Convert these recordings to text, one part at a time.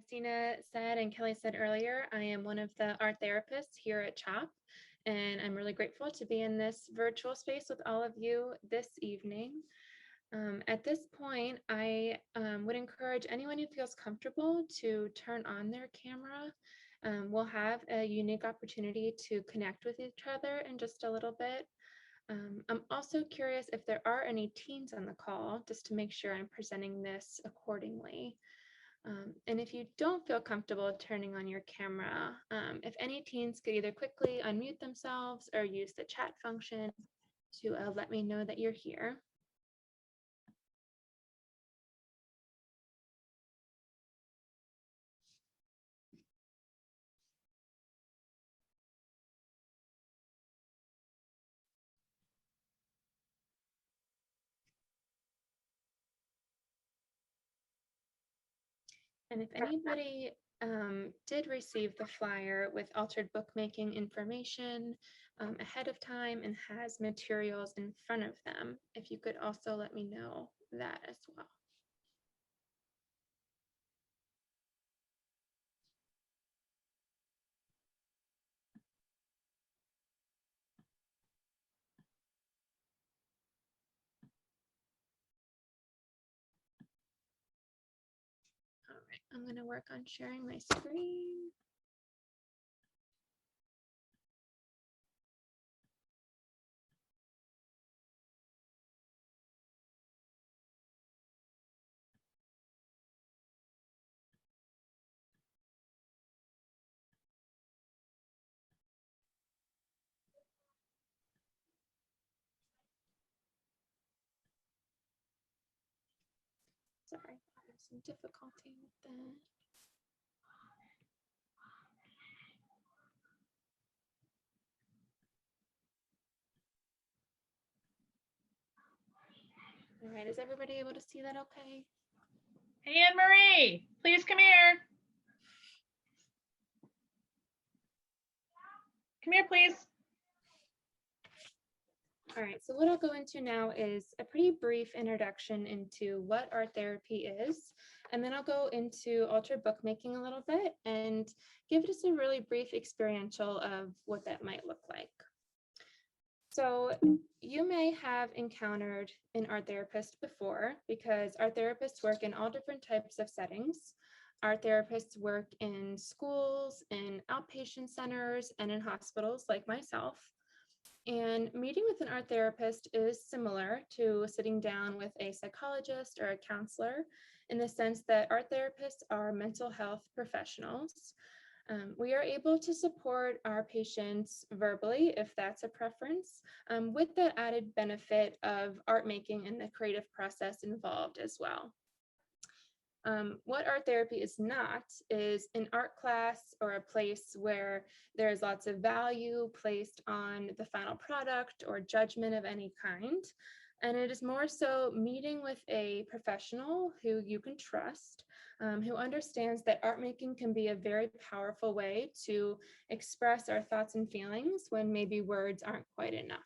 As Dina said and Kelly said earlier, I am one of the art therapists here at CHOP, and I'm really grateful to be in this virtual space with all of you this evening. At this point, I would encourage anyone who feels comfortable to turn on their camera. We'll have a unique opportunity to connect with each other in just a little bit. I'm also curious if there are any teens on the call, just to make sure I'm presenting this accordingly. And if you don't feel comfortable turning on your camera, if any teens could either quickly unmute themselves or use the chat function to let me know that you're here. And if anybody did receive the flyer with altered bookmaking information ahead of time and has materials in front of them, if you could also let me know that as well. All right, I'm going to work on sharing my screen. Sorry, I have some difficulty with that. All right, is everybody able to see that okay? Hey, Anne-Marie, please come here. Come here, please. All right, so what I'll go into now is a pretty brief introduction into what art therapy is, and then I'll go into altered bookmaking a little bit and give just a really brief experiential of what that might look like. So you may have encountered an art therapist before because art therapists work in all different types of settings. Art therapists work in schools, in outpatient centers, and in hospitals like myself. And meeting with an art therapist is similar to sitting down with a psychologist or a counselor in the sense that art therapists are mental health professionals. We are able to support our patients verbally, if that's a preference, with the added benefit of art making and the creative process involved as well. What art therapy is not is an art class or a place where there is lots of value placed on the final product or judgment of any kind. And it is more so meeting with a professional who you can trust, who understands that art making can be a very powerful way to express our thoughts and feelings when maybe words aren't quite enough.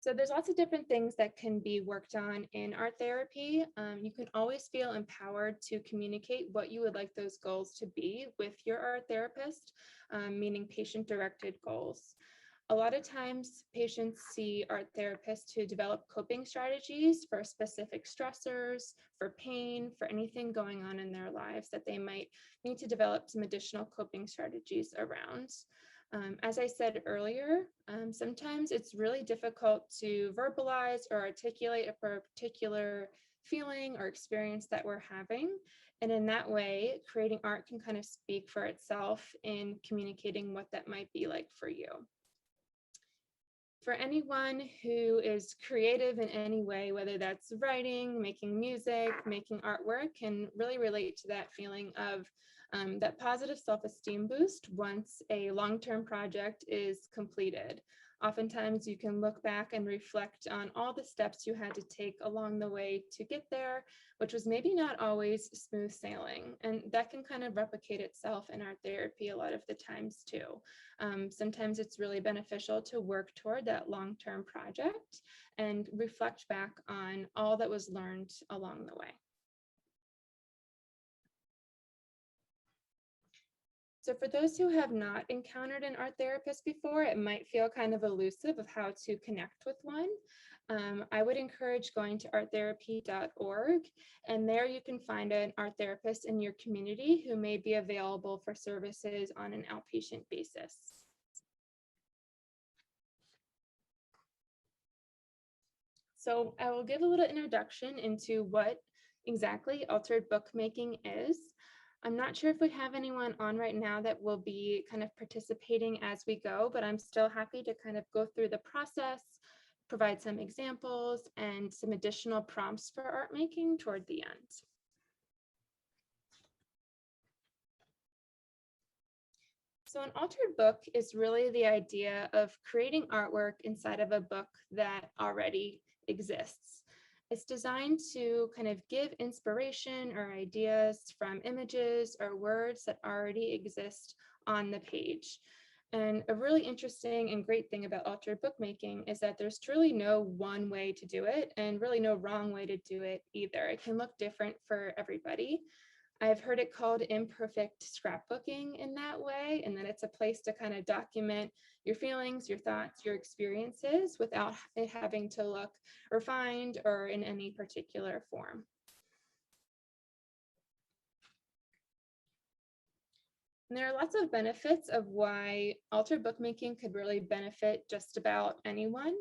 So there's lots of different things that can be worked on in art therapy. You can always feel empowered to communicate what you would like those goals to be with your art therapist, meaning patient-directed goals. A lot of times patients see art therapists to develop coping strategies for specific stressors, for pain, for anything going on in their lives that they might need to develop some additional coping strategies around. As I said earlier, sometimes it's really difficult to verbalize or articulate a particular feeling or experience that we're having. And in that way, creating art can kind of speak for itself in communicating what that might be like for you. For anyone who is creative in any way, whether that's writing, making music, making artwork, can really relate to that feeling of that positive self-esteem boost once a long-term project is completed. Oftentimes you can look back and reflect on all the steps you had to take along the way to get there, which was maybe not always smooth sailing. And that can kind of replicate itself in art therapy a lot of the times too. Sometimes it's really beneficial to work toward that long-term project and reflect back on all that was learned along the way. So for those who have not encountered an art therapist before, it might feel kind of elusive of how to connect with one. I would encourage going to arttherapy.org, and there you can find an art therapist in your community who may be available for services on an outpatient basis. So I will give a little introduction into what exactly altered bookmaking is. I'm not sure if we have anyone on right now that will be kind of participating as we go, but I'm still happy to kind of go through the process, provide some examples and some additional prompts for art making toward the end. So an altered book is really the idea of creating artwork inside of a book that already exists. It's designed to kind of give inspiration or ideas from images or words that already exist on the page. And a really interesting and great thing about altered bookmaking is that there's truly no one way to do it and really no wrong way to do it either. It can look different for everybody. I've heard it called imperfect scrapbooking in that way, and that it's a place to kind of document your feelings, your thoughts, your experiences without it having to look refined or in any particular form. And there are lots of benefits of why altered bookmaking could really benefit just about anyone.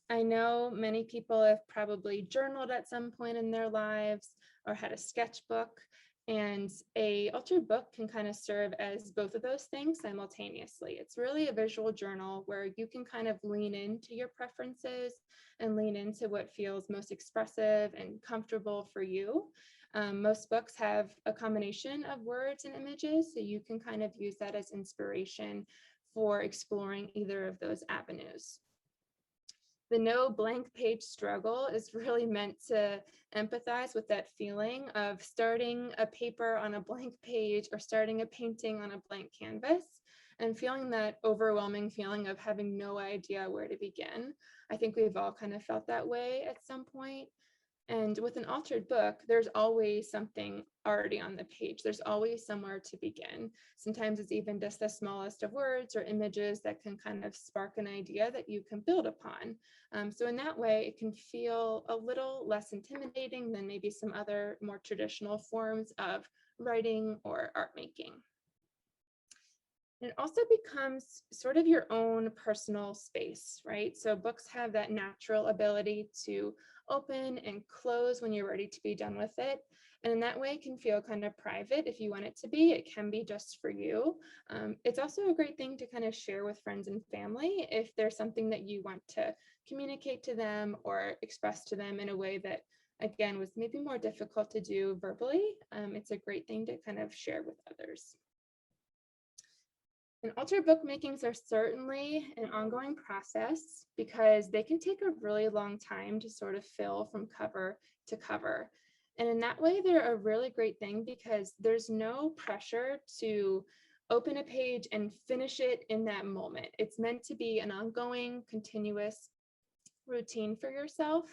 I know many people have probably journaled at some point in their lives or had a sketchbook, and a altered book can kind of serve as both of those things simultaneously. It's really a visual journal where you can kind of lean into your preferences and lean into what feels most expressive and comfortable for you. Most books have a combination of words and images, so you can kind of use that as inspiration for exploring either of those avenues. The no blank page struggle is really meant to empathize with that feeling of starting a paper on a blank page or starting a painting on a blank canvas and feeling that overwhelming feeling of having no idea where to begin. I think we've all kind of felt that way at some point. And with an altered book, there's always something already on the page. There's always somewhere to begin. Sometimes it's even just the smallest of words or images that can kind of spark an idea that you can build upon. So in that way, it can feel a little less intimidating than maybe some other more traditional forms of writing or art making. It also becomes sort of your own personal space, right? So books have that natural ability to open and close when you're ready to be done with it. And in that way, it can feel kind of private if you want it to be. It can be just for you. It's also a great thing to kind of share with friends and family if there's something that you want to communicate to them or express to them in a way that, again, was maybe more difficult to do verbally. It's a great thing to kind of share with others. And altered bookmakings are certainly an ongoing process because they can take a really long time to sort of fill from cover to cover. And in that way, they're a really great thing because there's no pressure to open a page and finish it in that moment. It's meant to be an ongoing, continuous routine for yourself.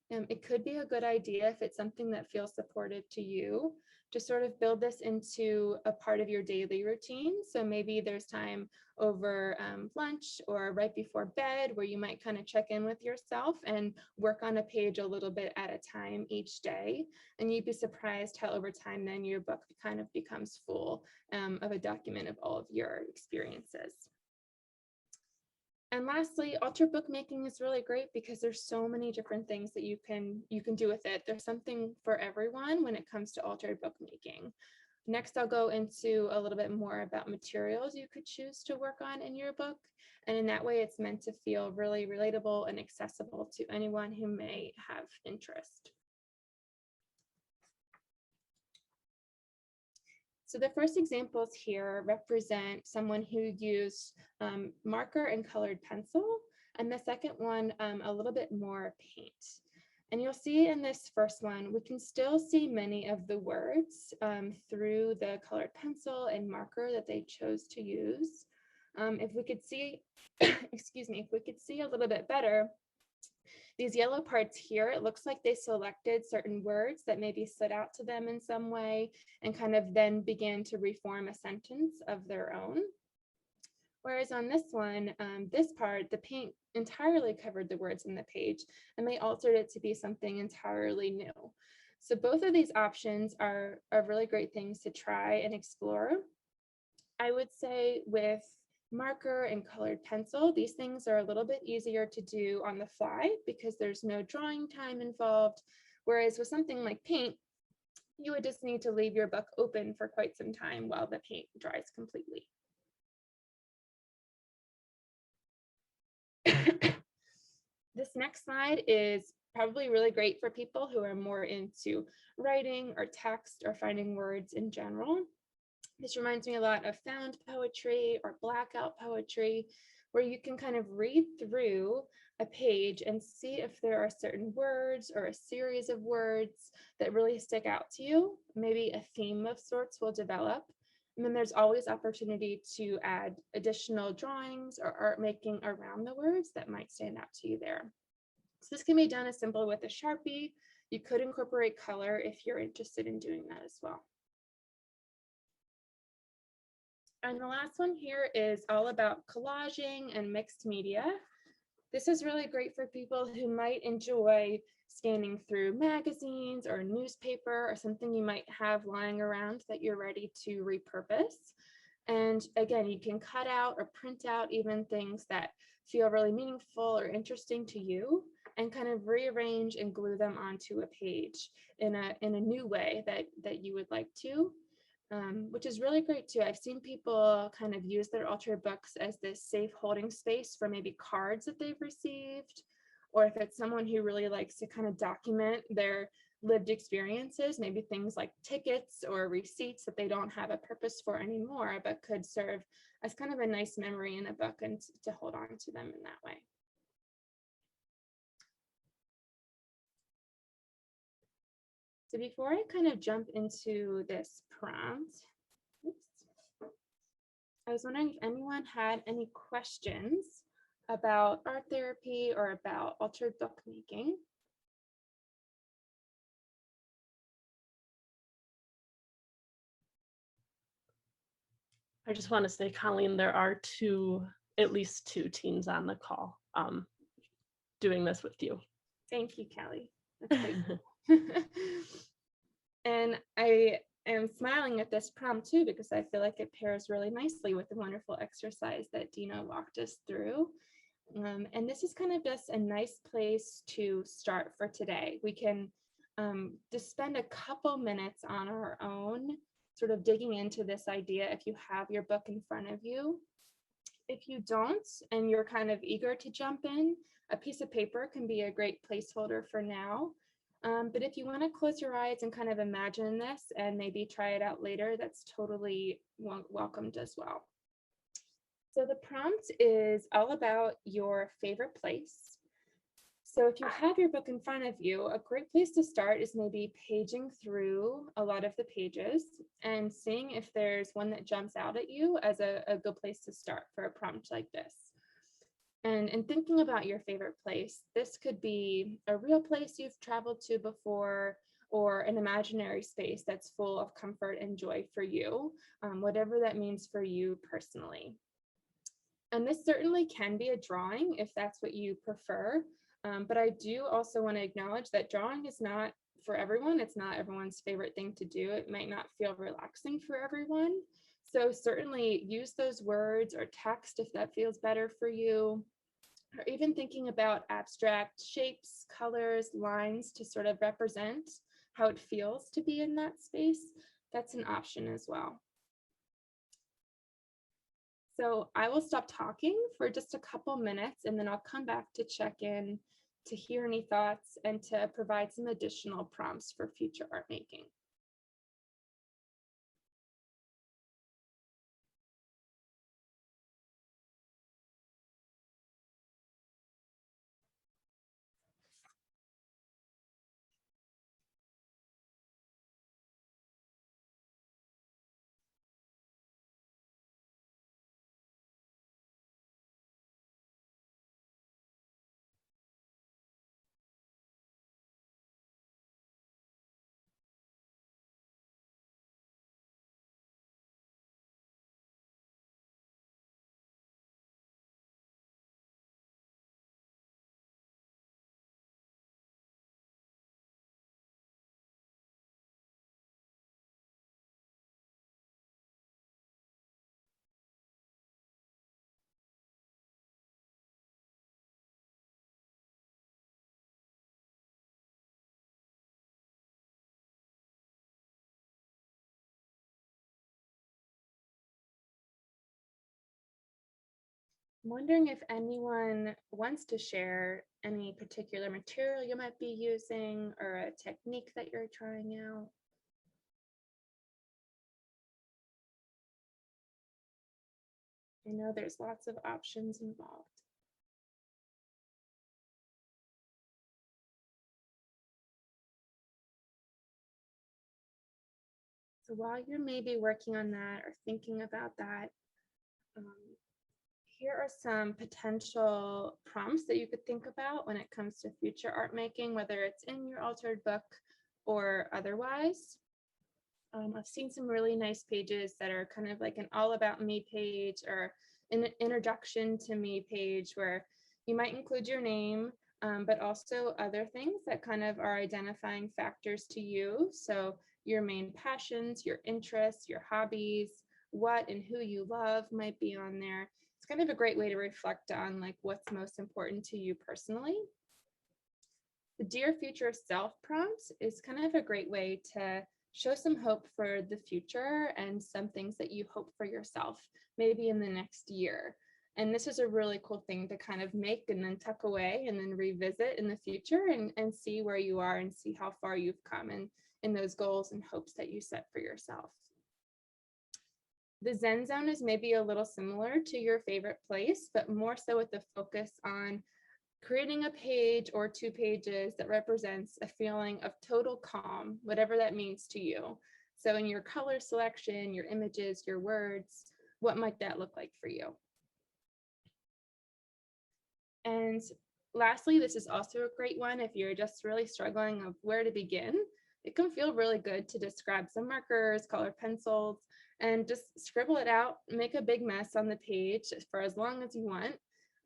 It could be a good idea if it's something that feels supportive to you to sort of build this into a part of your daily routine. So maybe there's time over lunch or right before bed where you might kind of check in with yourself and work on a page a little bit at a time each day. And you'd be surprised how over time then your book kind of becomes full of a document of all of your experiences. And lastly, altered bookmaking is really great because there's so many different things that you can do with it. There's something for everyone when it comes to altered bookmaking. Next, I'll go into a little bit more about materials you could choose to work on in your book. And in that way, it's meant to feel really relatable and accessible to anyone who may have interest. So the first examples here represent someone who used marker and colored pencil, and the second one a little bit more paint. And you'll see in this first one, we can still see many of the words through the colored pencil and marker that they chose to use. If we could see, excuse me, if we could see a little bit better, these yellow parts here, it looks like they selected certain words that maybe stood out to them in some way and kind of then began to reform a sentence of their own. Whereas on this one, this part, the paint entirely covered the words in the page, and they altered it to be something entirely new. So both of these options are really great things to try and explore. I would say with marker and colored pencil, these things are a little bit easier to do on the fly because there's no drawing time involved. Whereas with something like paint, you would just need to leave your book open for quite some time while the paint dries completely. This next slide is probably really great for people who are more into writing or text or finding words in general. This reminds me a lot of found poetry or blackout poetry, where you can kind of read through a page and see if there are certain words or a series of words that really stick out to you. Maybe a theme of sorts will develop. And then there's always opportunity to add additional drawings or art making around the words that might stand out to you there. So this can be done as simple with a Sharpie. You could incorporate color if you're interested in doing that as well. And the last one here is all about collaging and mixed media. This is really great for people who might enjoy scanning through magazines or newspaper or something you might have lying around that you're ready to repurpose. And again, you can cut out or print out even things that feel really meaningful or interesting to you and kind of rearrange and glue them onto a page in a new way that you would like to. Which is really great too. I've seen people kind of use their altered books as this safe holding space for maybe cards that they've received, or if it's someone who really likes to kind of document their lived experiences, maybe things like tickets or receipts that they don't have a purpose for anymore, but could serve as kind of a nice memory in a book and to hold on to them in that way. So before I kind of jump into this prompt, I was wondering if anyone had any questions about art therapy or about altered book making. I just want to say, Colleen, there are at least two teens on the call doing this with you. Thank you, Kelly. That's great. And I am smiling at this prompt too, because I feel like it pairs really nicely with the wonderful exercise that Dina walked us through. And this is kind of just a nice place to start for today. We can just spend a couple minutes on our own, sort of digging into this idea if you have your book in front of you. If you don't, and you're kind of eager to jump in, a piece of paper can be a great placeholder for now. But if you want to close your eyes and kind of imagine this and maybe try it out later, that's totally welcomed as well. So the prompt is all about your favorite place. So if you have your book in front of you, a great place to start is maybe paging through a lot of the pages and seeing if there's one that jumps out at you as a good place to start for a prompt like this. And in thinking about your favorite place, this could be a real place you've traveled to before, or an imaginary space that's full of comfort and joy for you, whatever that means for you personally. And this certainly can be a drawing if that's what you prefer. But I do also want to acknowledge that drawing is not for everyone. It's not everyone's favorite thing to do. It might not feel relaxing for everyone. So certainly use those words or text if that feels better for you, or even thinking about abstract shapes, colors, lines to sort of represent how it feels to be in that space. That's an option as well. So I will stop talking for just a couple minutes and then I'll come back to check in to hear any thoughts and to provide some additional prompts for future art making. I'm wondering if anyone wants to share any particular material you might be using or a technique that you're trying out. I know there's lots of options involved. So while you're maybe working on that or thinking about that, here are some potential prompts that you could think about when it comes to future art making, whether it's in your altered book or otherwise. I've seen some really nice pages that are kind of like an all about me page or an introduction to me page where you might include your name, but also other things that kind of are identifying factors to you. So your main passions, your interests, your hobbies, what and who you love might be on there. It's kind of a great way to reflect on like what's most important to you personally. The Dear Future Self prompt is kind of a great way to show some hope for the future and some things that you hope for yourself, maybe in the next year. And this is a really cool thing to kind of make and then tuck away and then revisit in the future and see where you are and see how far you've come in those goals and hopes that you set for yourself. The Zen Zone is maybe a little similar to your favorite place, but more so with the focus on creating a page or 2 pages that represents a feeling of total calm, whatever that means to you. So in your color selection, your images, your words, what might that look like for you? And lastly, this is also a great one if you're just really struggling of where to begin. It can feel really good to just grab some markers, color pencils, and just scribble it out, make a big mess on the page for as long as you want,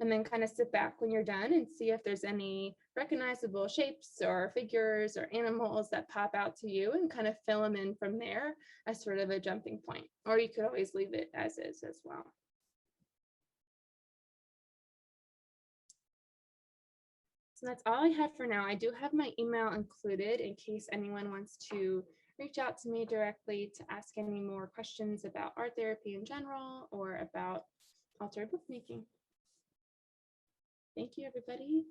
and then kind of sit back when you're done and see if there's any recognizable shapes or figures or animals that pop out to you and kind of fill them in from there as sort of a jumping point. Or you could always leave it as is as well. So that's all I have for now. I do have my email included in case anyone wants to reach out to me directly to ask any more questions about art therapy in general or about altered bookmaking. Thank you, everybody.